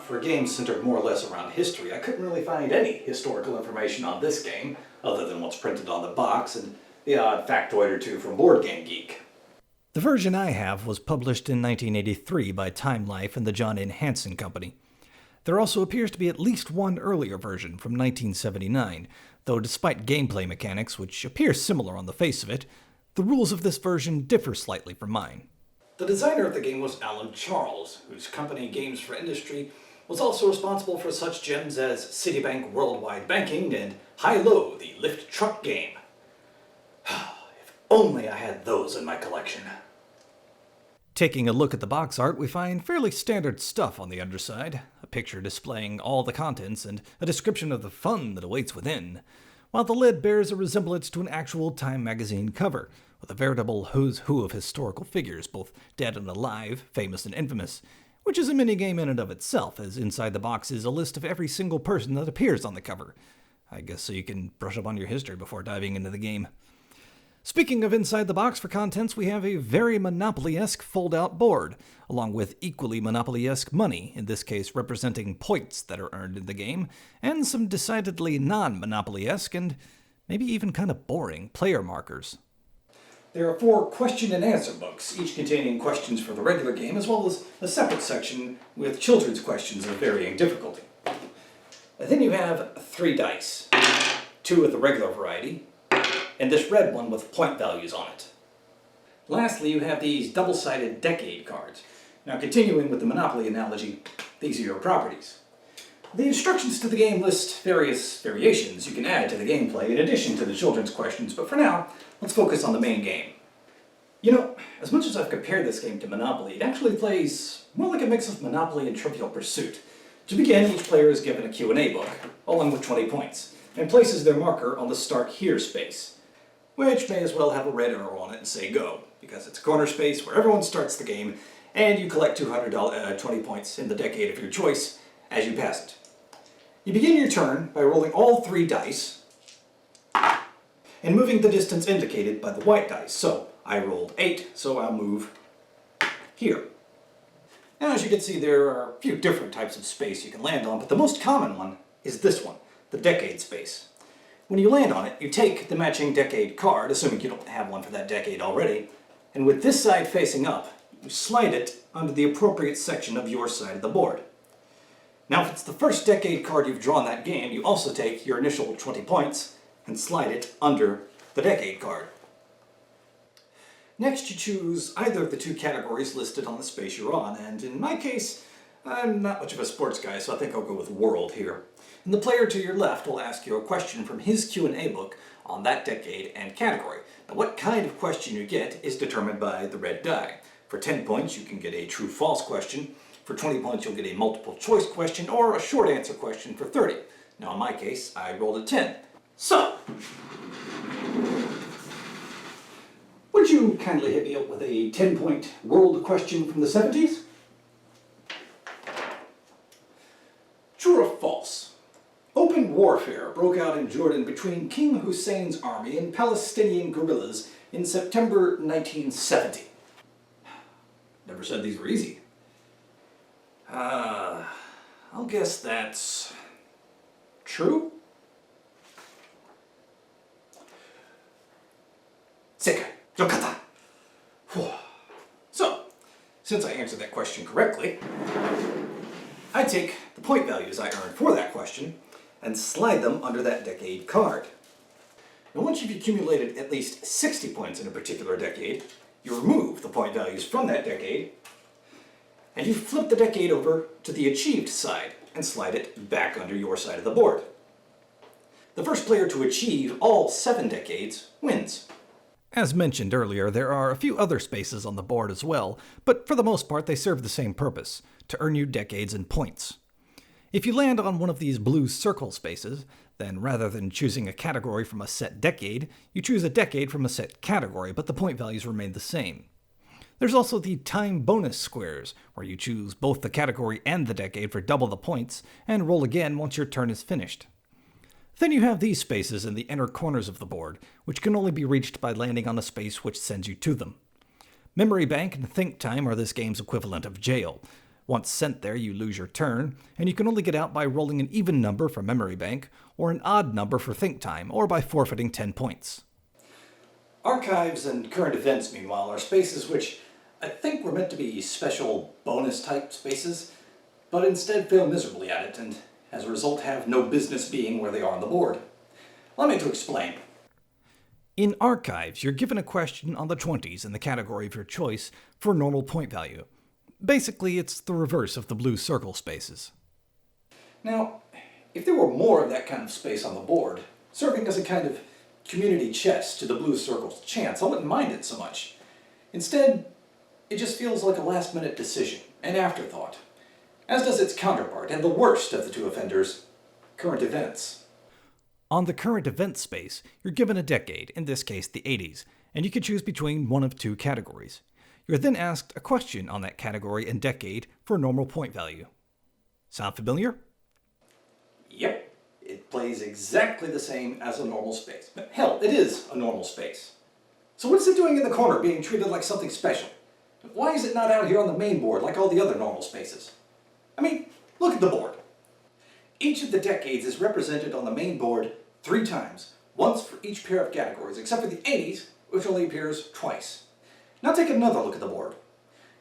For a game centered more or less around history, I couldn't really find any historical information on this game, other than what's printed on the box and the odd factoid or two from Board Game Geek. The version I have was published in 1983 by Time Life and the John N. Hansen Company. There also appears to be at least one earlier version from 1979, though despite gameplay mechanics, which appear similar on the face of it, the rules of this version differ slightly from mine. The designer of the game was Alan Charles, whose company Games for Industry was also responsible for such gems as Citibank Worldwide Banking and High-Low, the lift truck game. If only I had those in my collection. Taking a look at the box art, we find fairly standard stuff on the underside, a picture displaying all the contents and a description of the fun that awaits within, while the lid bears a resemblance to an actual Time magazine cover, with a veritable who's who of historical figures, both dead and alive, famous and infamous, which is a minigame in and of itself, as inside the box is a list of every single person that appears on the cover. I guess so you can brush up on your history before diving into the game. Speaking of inside the box for contents, we have a very Monopoly-esque fold-out board, along with equally Monopoly-esque money, in this case representing points that are earned in the game, and some decidedly non-Monopoly-esque and maybe even kind of boring player markers. There are 4 question and answer books, each containing questions for the regular game, as well as a separate section with children's questions of varying difficulty. Then you have 3 dice, 2 of the regular variety, and this red one with point values on it. Lastly, you have these double-sided decade cards. Now, continuing with the Monopoly analogy, these are your properties. The instructions to the game list various variations you can add to the gameplay in addition to the children's questions, but for now, let's focus on the main game. You know, as much as I've compared this game to Monopoly, it actually plays more like a mix of Monopoly and Trivial Pursuit. To begin, each player is given a Q&A book, along with 20 points, and places their marker on the Start Here space, which may as well have a red arrow on it and say go, because it's a corner space where everyone starts the game, and you collect 20 points in the decade of your choice as you pass it. You begin your turn by rolling all 3 dice and moving the distance indicated by the white dice. So I rolled 8, so I'll move here. Now, as you can see, there are a few different types of space you can land on, but the most common one is this one, the decade space. When you land on it, you take the matching decade card, assuming you don't have one for that decade already, and with this side facing up, you slide it under the appropriate section of your side of the board. Now, if it's the first decade card you've drawn that game, you also take your initial 20 points and slide it under the decade card. Next, you choose either of the 2 categories listed on the space you're on, and in my case, I'm not much of a sports guy, so I think I'll go with World here. And the player to your left will ask you a question from his Q&A book on that decade and category. Now, what kind of question you get is determined by the red die. For 10 points, you can get a true-false question. For 20 points, you'll get a multiple-choice question or a short answer question for 30. Now, in my case, I rolled a 10. So, would you kindly hit me up with a 10-point world question from the 70s? True or false? Open warfare broke out in Jordan between King Hussein's army and Palestinian guerrillas in September 1970. Never said these were easy. I'll guess that's true? Sekai. Yokata. So, since I answered that question correctly, I take the point values I earned for that question and slide them under that decade card. Now, once you've accumulated at least 60 points in a particular decade, you remove the point values from that decade, and you flip the decade over to the achieved side and slide it back under your side of the board. The first player to achieve all 7 decades wins. As mentioned earlier, there are a few other spaces on the board as well, but for the most part they serve the same purpose, to earn you decades and points. If you land on one of these blue circle spaces, then rather than choosing a category from a set decade, you choose a decade from a set category, but the point values remain the same. There's also the time bonus squares, where you choose both the category and the decade for double the points, and roll again once your turn is finished. Then you have these spaces in the inner corners of the board, which can only be reached by landing on a space which sends you to them. Memory Bank and Think Time are this game's equivalent of jail. Once sent there, you lose your turn, and you can only get out by rolling an even number for memory bank, or an odd number for think time, or by forfeiting 10 points. Archives and current events, meanwhile, are spaces which I think were meant to be special bonus-type spaces, but instead fail miserably at it, and as a result have no business being where they are on the board. Allow me to explain. In Archives, you're given a question on the 20s in the category of your choice for normal point value. Basically, it's the reverse of the blue circle spaces. Now, if there were more of that kind of space on the board, serving as a kind of community chest to the blue circle's chance, I wouldn't mind it so much. Instead, it just feels like a last-minute decision, an afterthought, as does its counterpart, and the worst of the two offenders, current events. On the current event space, you're given a decade, in this case the 80s, and you can choose between one of two categories. You're then asked a question on that category and decade for normal point value. Sound familiar? Yep, it plays exactly the same as a normal space. Hell, it is a normal space. So what is it doing in the corner, being treated like something special? Why is it not out here on the main board like all the other normal spaces? I mean, look at the board. Each of the decades is represented on the main board 3 times, once for each pair of categories, except for the 80s, which only appears twice. Now take another look at the board.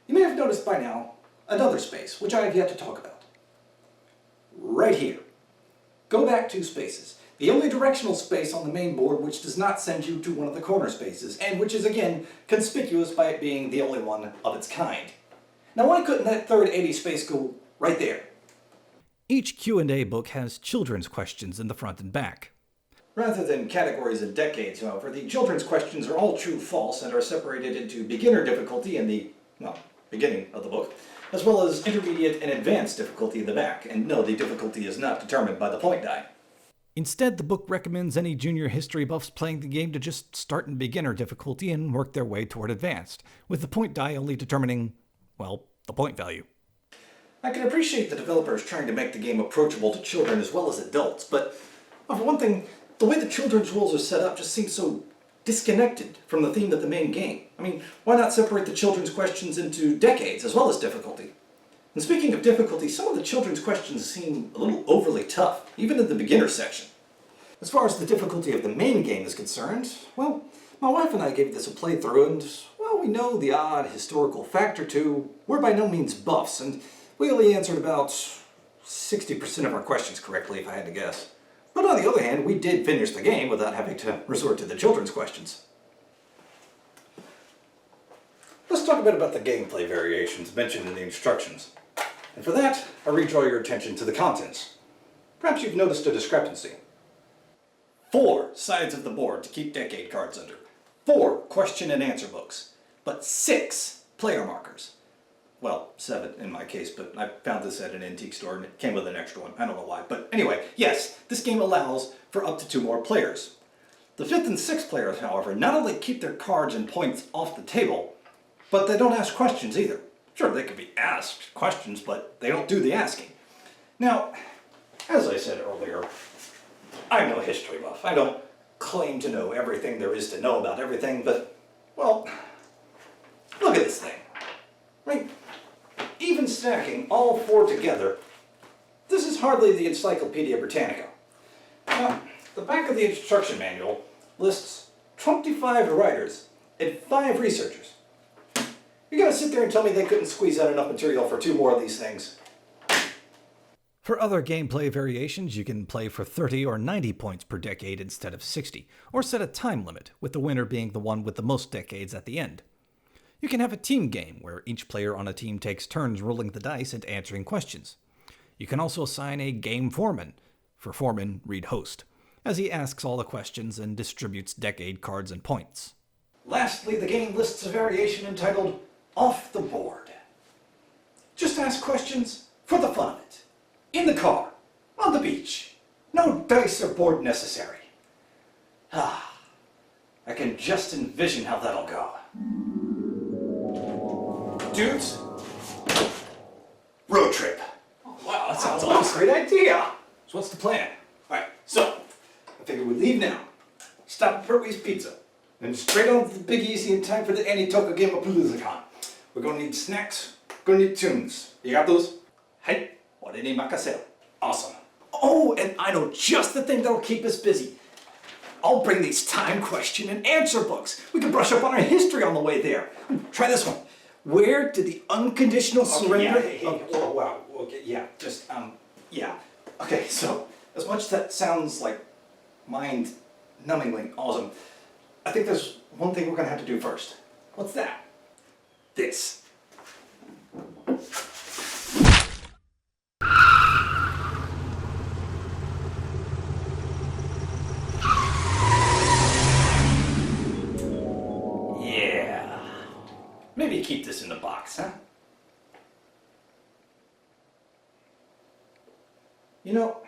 You may have noticed by now another space, which I have yet to talk about. Right here. Go back 2 spaces. The only directional space on the main board which does not send you to one of the corner spaces, and which is again conspicuous by it being the only one of its kind. Now why couldn't that third 80 space go right there? Each Q&A book has children's questions in the front and back. Rather than categories and decades, however, the children's questions are all true-false and are separated into beginner difficulty in the, beginning of the book, as well as intermediate and advanced difficulty in the back. And no, the difficulty is not determined by the point die. Instead, the book recommends any junior history buffs playing the game to just start in beginner difficulty and work their way toward advanced, with the point die only determining, the point value. I can appreciate the developers trying to make the game approachable to children as well as adults, but for one thing, the way the children's rules are set up just seems so disconnected from the theme of the main game. I mean, why not separate the children's questions into decades as well as difficulty? And speaking of difficulty, some of the children's questions seem a little overly tough, even in the beginner section. As far as the difficulty of the main game is concerned, well, my wife and I gave this a playthrough and, well, we know the odd historical fact or two. We're by no means buffs, and we only answered about 60% of our questions correctly, if I had to guess. But on the other hand, we did finish the game without having to resort to the children's questions. Let's talk a bit about the gameplay variations mentioned in the instructions. And for that, I redraw your attention to the contents. Perhaps you've noticed a discrepancy. 4 sides of the board to keep decade cards under. 4 question and answer books. But 6 player markers. Well, 7 in my case, but I found this at an antique store and it came with an extra one. I don't know why. But anyway, yes, this game allows for up to 2 more players. The 5th and 6th players, however, not only keep their cards and points off the table, but they don't ask questions either. Sure, they could be asked questions, but they don't do the asking. Now, as I said earlier, I'm no history buff. I don't claim to know everything there is to know about everything, but, well, look at this thing. Right? Even stacking all 4 together, this is hardly the Encyclopedia Britannica. Now, the back of the instruction manual lists 25 writers and 5 researchers. You're gonna sit there and tell me they couldn't squeeze out enough material for 2 more of these things? For other gameplay variations, you can play for 30 or 90 points per decade instead of 60, or set a time limit, with the winner being the one with the most decades at the end. You can have a team game, where each player on a team takes turns rolling the dice and answering questions. You can also assign a game foreman, for foreman, read host, as he asks all the questions and distributes decade cards and points. Lastly, the game lists a variation entitled Off the Board. Just ask questions for the fun of it. In the car, on the beach. No dice or board necessary. I can just envision how that'll go. Dudes, road trip. Oh, wow, that sounds like a great idea. So what's the plan? Alright, so, I figure we leave now, stop at Pertwee's Pizza, and straight on to the Big Easy in time for the Annie Toka game of PaloozaCon. We're gonna need snacks, Konnichiwa. You got those? Hey, what did he makaseo? Awesome. Oh, and I know just the thing that'll keep us busy. I'll bring these time question and answer books. We can brush up on our history on the way there. Try this one. Where did the unconditional surrender... Wow, okay, yeah, just, yeah. Okay, so, as much as that sounds like mind-numbingly awesome, I think there's one thing we're gonna have to do first. What's that? This. Yeah. Maybe keep this in the box, huh? You know,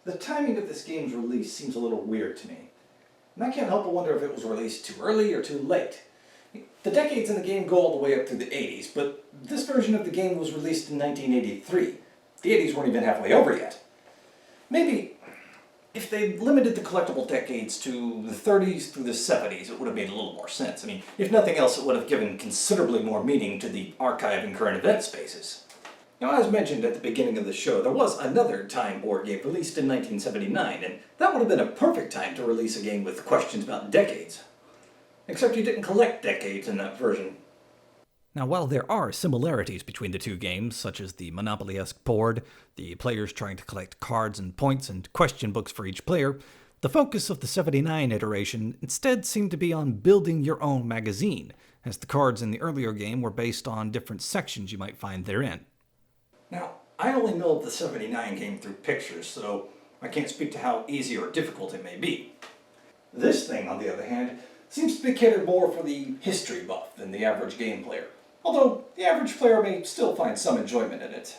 the timing of this game's release seems a little weird to me. And I can't help but wonder if it was released too early or too late. The decades in the game go all the way up through the 80s, but this version of the game was released in 1983. The 80s weren't even halfway over yet. Maybe, if they limited the collectible decades to the 30s through the 70s, it would have made a little more sense. I mean, if nothing else, it would have given considerably more meaning to the archive and current event spaces. Now, as mentioned at the beginning of the show, there was another Time board game released in 1979, and that would have been a perfect time to release a game with questions about decades. Except you didn't collect decades in that version. Now, while there are similarities between the two games, such as the Monopoly-esque board, the players trying to collect cards and points, and question books for each player, the focus of the 79 iteration instead seemed to be on building your own magazine, as the cards in the earlier game were based on different sections you might find therein. Now, I only know of the 79 game through pictures, so I can't speak to how easy or difficult it may be. This thing, on the other hand, seems to be catered more for the history buff than the average game player, although the average player may still find some enjoyment in it.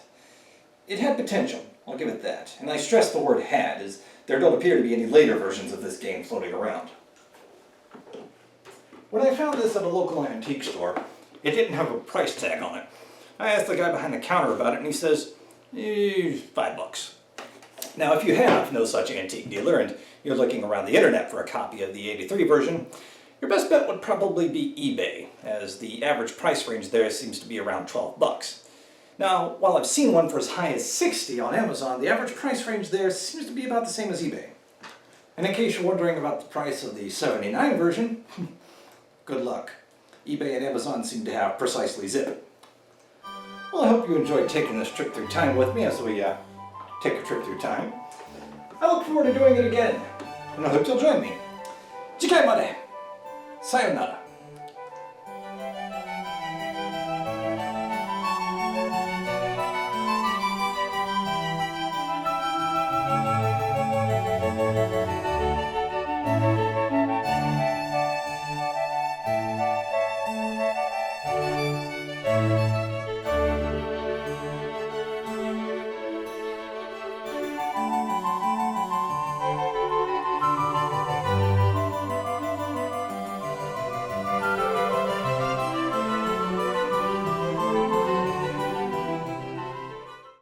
It had potential, I'll give it that, and I stress the word had, as there don't appear to be any later versions of this game floating around. When I found this at a local antique store, it didn't have a price tag on it. I asked the guy behind the counter about it, and he says, $5. Now, if you have no such antique dealer and you're looking around the internet for a copy of the 83 version, your best bet would probably be eBay, as the average price range there seems to be around $12. Now, while I've seen one for as high as $60 on Amazon, the average price range there seems to be about the same as eBay. And in case you're wondering about the price of the 79 version, good luck. eBay and Amazon seem to have precisely zip. Well, I hope you enjoyed taking this trip through time with me as we take a trip through time. I look forward to doing it again, and I hope you'll join me. Jikai made. Sayonara.